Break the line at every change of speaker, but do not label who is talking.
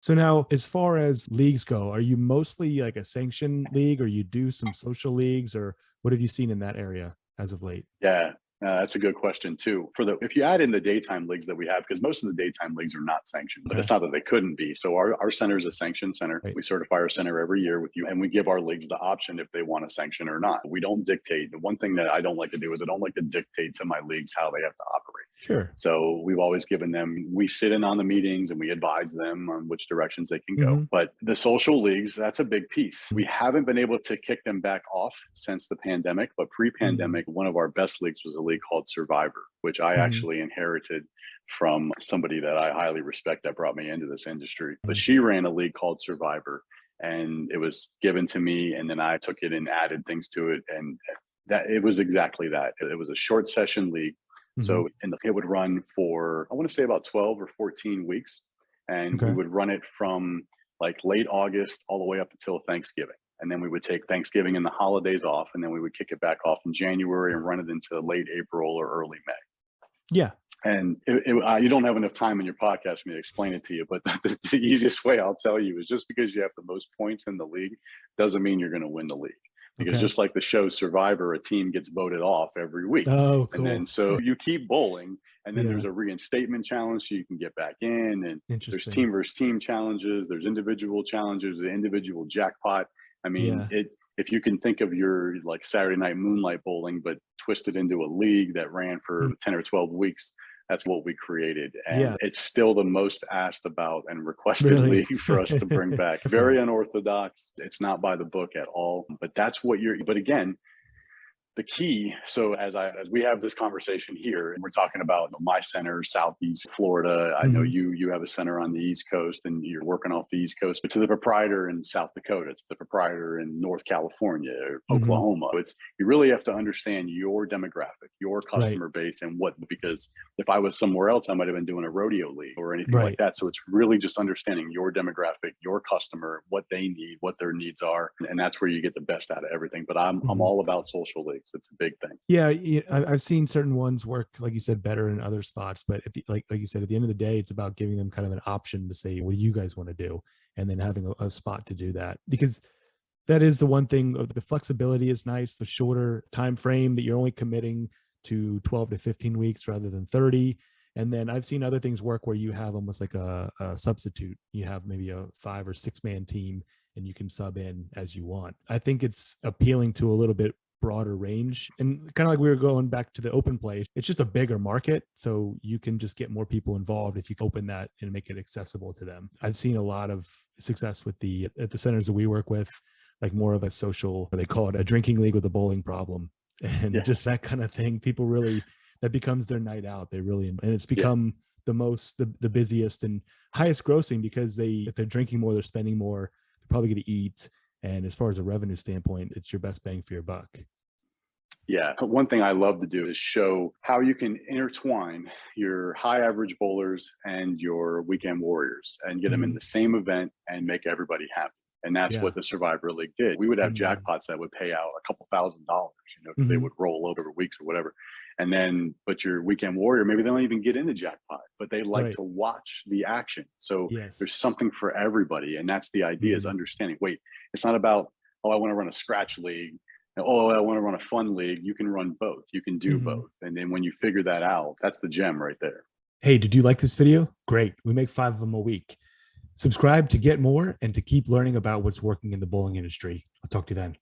So now, as far as leagues go, are you mostly like a sanctioned league, or you do some social leagues, or what have you seen in that area as of late?
Yeah, that's a good question too. For the if you add in the daytime leagues that we have, because most of the daytime leagues are not sanctioned, but
Okay.
it's not that they couldn't be. So our center is a sanctioned center.
Right.
We certify our center every year with you, and we give our leagues the option if they want to sanction or not. We don't dictate. The one thing that I don't like to do is I don't like to dictate to my leagues how they have to operate.
Sure.
So we've always given them, we sit in on the meetings and we advise them on which directions they can go.
Hmm.
But the social leagues, that's a big piece. We haven't been able to kick them back off since the pandemic, but
Hmm.
pre-pandemic, one of our best leagues was a league called Survivor, which I
Hmm.
actually inherited from somebody that I highly respect that brought me into this industry. But she ran a league called Survivor, and it was given to me, and then I took it and added things to it. And that it was exactly that. It was a short session league,
Hmm.
so it would run for, I want to say, about 12 or 14 weeks. And we
Okay.
would run it from like late August all the way up until Thanksgiving. And then we would take Thanksgiving and the holidays off. And then we would kick it back off in January and run it into late April or early May.
Yeah.
And you don't have enough time in your podcast for me to explain it to you, but the easiest way I'll tell you is just because you have the most points in the league doesn't mean you're going to win the league. Because
Okay.
just like the show Survivor, a team gets voted off every week.
Oh,
And then
cool.
so you keep bowling, and then there's
Yeah.
a reinstatement challenge so you can get back in. And there's
Interesting.
team versus team challenges, there's individual challenges, the individual jackpot. I mean,
Yeah.
if you can think of your like Saturday night moonlight bowling, but twisted into a league that ran for
Mm.
10 or 12 weeks, that's what we created. And
Yeah.
it's still the most asked about and requested
Really.
league for us to bring back.
Definitely.
Very unorthodox. It's not by the book at all, but that's what but again, the key. So as we have this conversation here, and we're talking about my center, Southeast Florida. I know
Hmm.
you have a center on the East Coast, and you're working off the East Coast. But to the proprietor in South Dakota, to the proprietor in North California or
Hmm.
Oklahoma, it's you really have to understand your demographic, your
Right.
customer base, and what. Because if I was somewhere else, I might have been doing a rodeo league or anything like
Right.
that. So it's really just understanding your demographic, your customer, what they need, what their needs are, and that's where you get the best out of everything. But I'm
Mhm.
all about social leagues. It's a big thing.
Yeah, I've seen certain ones work, like you said, better in other spots. But like you said, at the end of the day, it's about giving them kind of an option to say, what do you guys want to do? And then having a spot to do that. Because that is the one thing, the flexibility is nice, the shorter time frame that you're only committing to 12 to 15 weeks rather than 30. And then I've seen other things work where you have almost like a substitute. You have maybe a 5 or 6 man team and you can sub in as you want. I think it's appealing to a little bit broader range, and kind of like we were going back to the open play, it's just a bigger market, so you can just get more people involved if you open that and make it accessible to them. I've seen a lot of success with the at the centers that we work with, like more of a social, they call it a drinking league with a bowling problem, and
Yeah,
just that kind of thing. People really, that becomes their night out. They really, and it's
yeah,
become the busiest and highest grossing, because if they're drinking more, they're spending more, they're probably going to eat. And as far as a revenue standpoint, it's your best bang for your buck.
yeah. One thing I love to do is show how you can intertwine your high average bowlers and your weekend warriors and get them in
Hmm.
the same event and make everybody happy. And that's
Yeah.
what the Survivor League did. We would have
Hmm.
jackpots that would pay out a couple $1,000s, because they
Hmm.
would roll over weeks or whatever. And then, but your weekend warrior, maybe they don't even get in the jackpot, but they like
Right.
to watch the action. So there's
Yes.
something for everybody. And that's the idea, is
Hmm.
understanding, wait, it's not about, oh, I want to run a scratch league. Oh, I want to run a fun league. You can run both. You can do
Hmm.
both. And then when you figure that out, that's the gem right there.
Hey, did you like this video? Great. We make 5 of them a week. Subscribe to get more and to keep learning about what's working in the bowling industry. I'll talk to you then.